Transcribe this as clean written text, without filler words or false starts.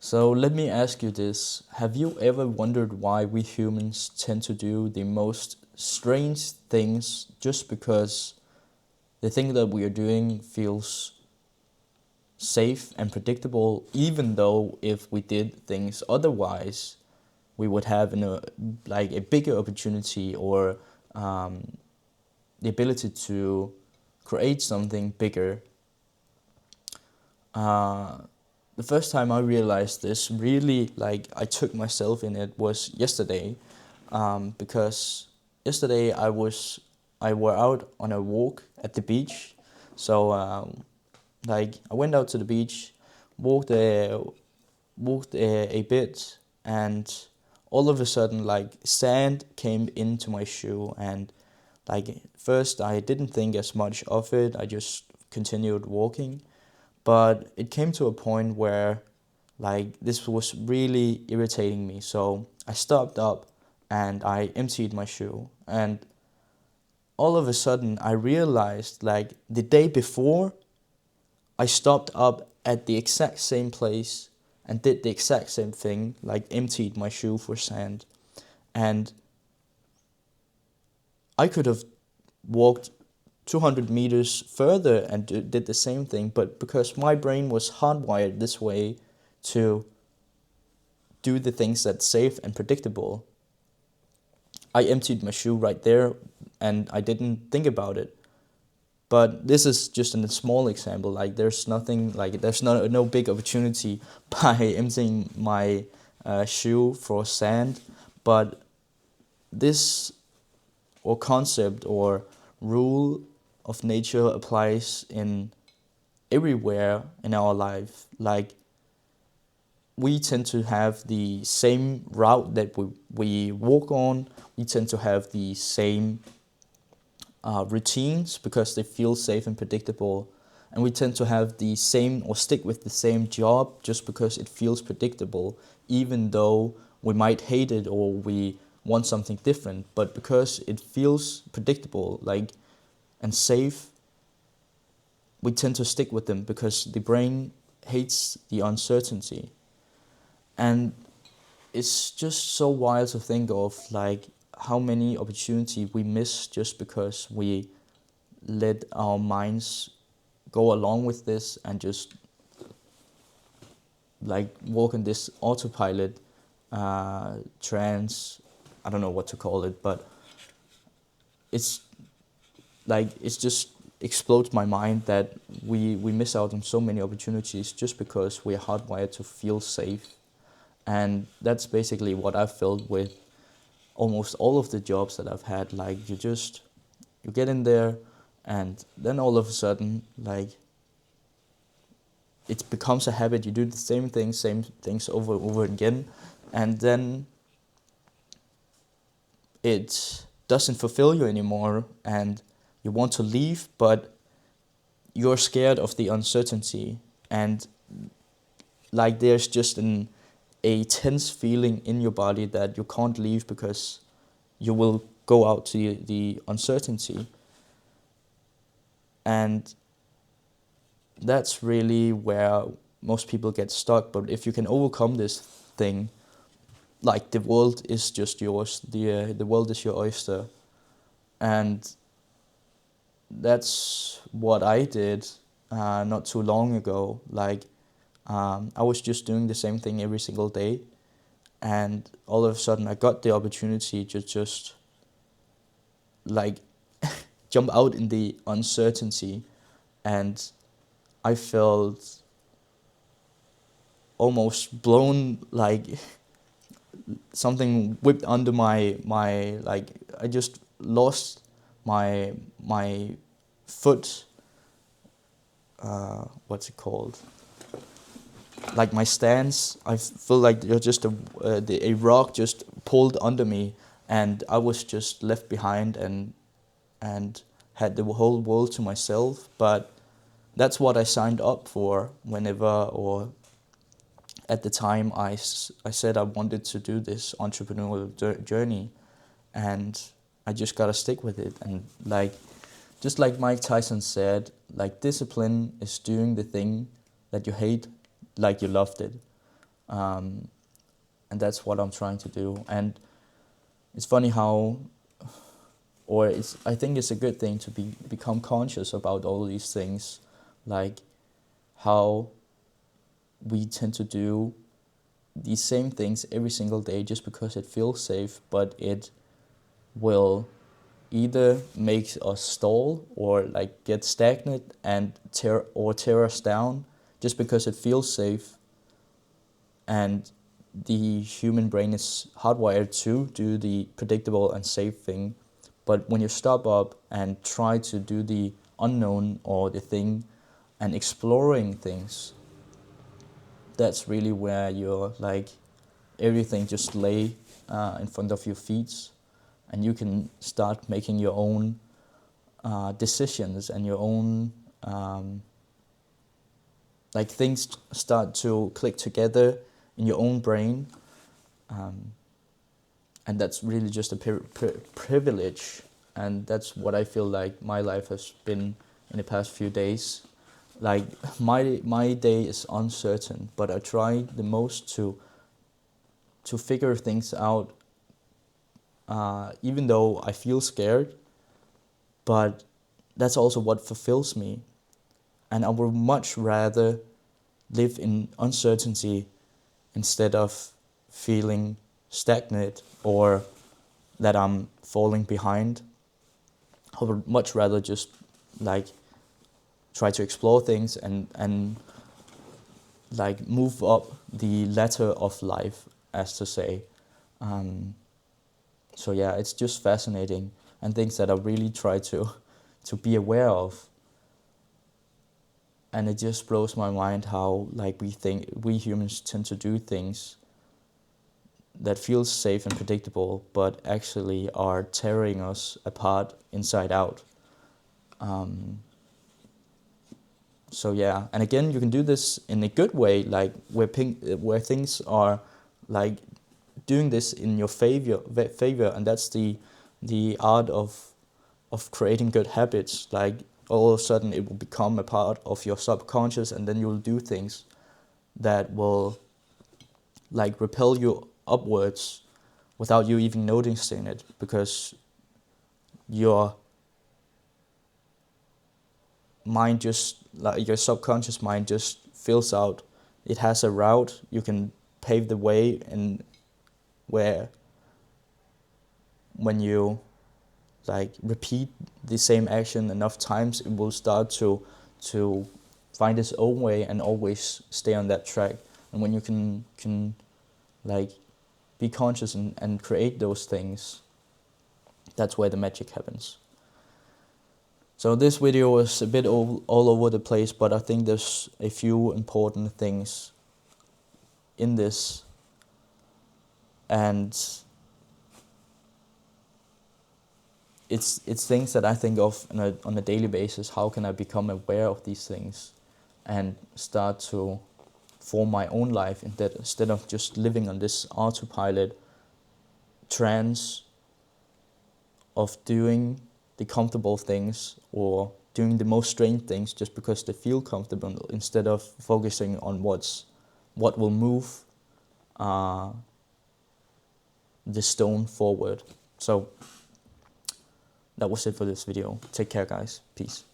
So let me ask you this. Have you ever wondered why we humans tend to do the most strange things just because the thing that we are doing feels safe and predictable, even though if we did things otherwise, we would have a bigger opportunity or um, the ability to create something bigger. Uh, the first time I realized this, really, like, I took myself in it, was yesterday, because yesterday I were out on a walk at the beach. So I went out to the beach, walked a bit, and all of a sudden, like, sand came into my shoe. And like, first I didn't think as much of it, I just continued walking. But it came to a point where, like, this was really irritating me. So I stopped up and I emptied my shoe. And all of a sudden I realized, like, the day before I stopped up at the exact same place and did the exact same thing, like emptied my shoe for sand. And I could have walked 200 meters further and did the same thing, but because my brain was hardwired this way to do the things that's safe and predictable, I emptied my shoe right there and I didn't think about it. But this is just a small example. Like, there's nothing, like, there's no big opportunity by emptying my shoe for sand. But this, or concept, or rule of nature applies in everywhere in our life. Like, we tend to have the same route that we walk on. We tend to have the same routines because they feel safe and predictable. And we tend to have the same, or stick with the same job just because it feels predictable, even though we might hate it or we want something different. But because it feels predictable, like, and safe, we tend to stick with them because the brain hates the uncertainty. And it's just so wild to think of, like, how many opportunities we miss just because we let our minds go along with this and just, like, walk in this autopilot trance. I don't know what to call it, but it's like, it's just explodes my mind that we miss out on so many opportunities just because we are hardwired to feel safe. And that's basically what I've felt with almost all of the jobs that I've had. Like, you get in there, and then all of a sudden, like, it becomes a habit. You do the same things over and over again, and then it doesn't fulfill you anymore, and you want to leave, but you're scared of the uncertainty. And, like, there's just a tense feeling in your body that you can't leave because you will go out to the uncertainty. And that's really where most people get stuck. But if you can overcome this thing, like, the world is just yours. The world is your oyster. And that's what I did not too long ago. Like, I was just doing the same thing every single day, and all of a sudden I got the opportunity to just, like, jump out in the uncertainty. And I felt almost blown, like, something whipped under my like, I just lost my foot, what's it called, like, my stance. I feel like you're just a rock just pulled under me, and I was just left behind and had the whole world to myself. But that's what I signed up for whenever, or at the time, I said I wanted to do this entrepreneurial journey, and I just gotta stick with it. And, like, just like Mike Tyson said, like, discipline is doing the thing that you hate like you loved it. And that's what I'm trying to do. And it's funny how, or I think it's a good thing to become conscious about all these things, like how we tend to do these same things every single day just because it feels safe, but it will either make us stall or like get stagnant and tear us down just because it feels safe. And the human brain is hardwired to do the predictable and safe thing. But when you stop up and try to do the unknown or the thing and exploring things, that's really where you're like everything just lay in front of your feet, and you can start making your own decisions and your own like things start to click together in your own brain, and that's really just a privilege, and that's what I feel like my life has been in the past few days. Like my day is uncertain, but I try the most to figure things out, even though I feel scared. But that's also what fulfills me, and I would much rather live in uncertainty instead of feeling stagnant or that I'm falling behind. I would much rather just like try to explore things and like move up the ladder of life, as to say. So yeah, it's just fascinating and things that I really try to be aware of. And it just blows my mind how like we humans tend to do things that feels safe and predictable, but actually are tearing us apart inside out. So yeah, and again, you can do this in a good way, like where things are like doing this in your favor, and that's the art of creating good habits. Like all of a sudden, it will become a part of your subconscious, and then you'll do things that will like repel you upwards without you even noticing it, because your mind just like your subconscious mind just fills out. It has a route. You can pave the way, and where when you like repeat the same action enough times, it will start to find its own way and always stay on that track. And when you can like be conscious and create those things, that's where the magic happens. So this video was a bit all over the place, but I think there's a few important things in this, and it's things that I think of on a daily basis. How can I become aware of these things and start to form my own life instead of just living on this autopilot trance of doing the comfortable things or doing the most strange things just because they feel comfortable, instead of focusing on what will move the stone forward. So that was it for this video. Take care, guys. Peace.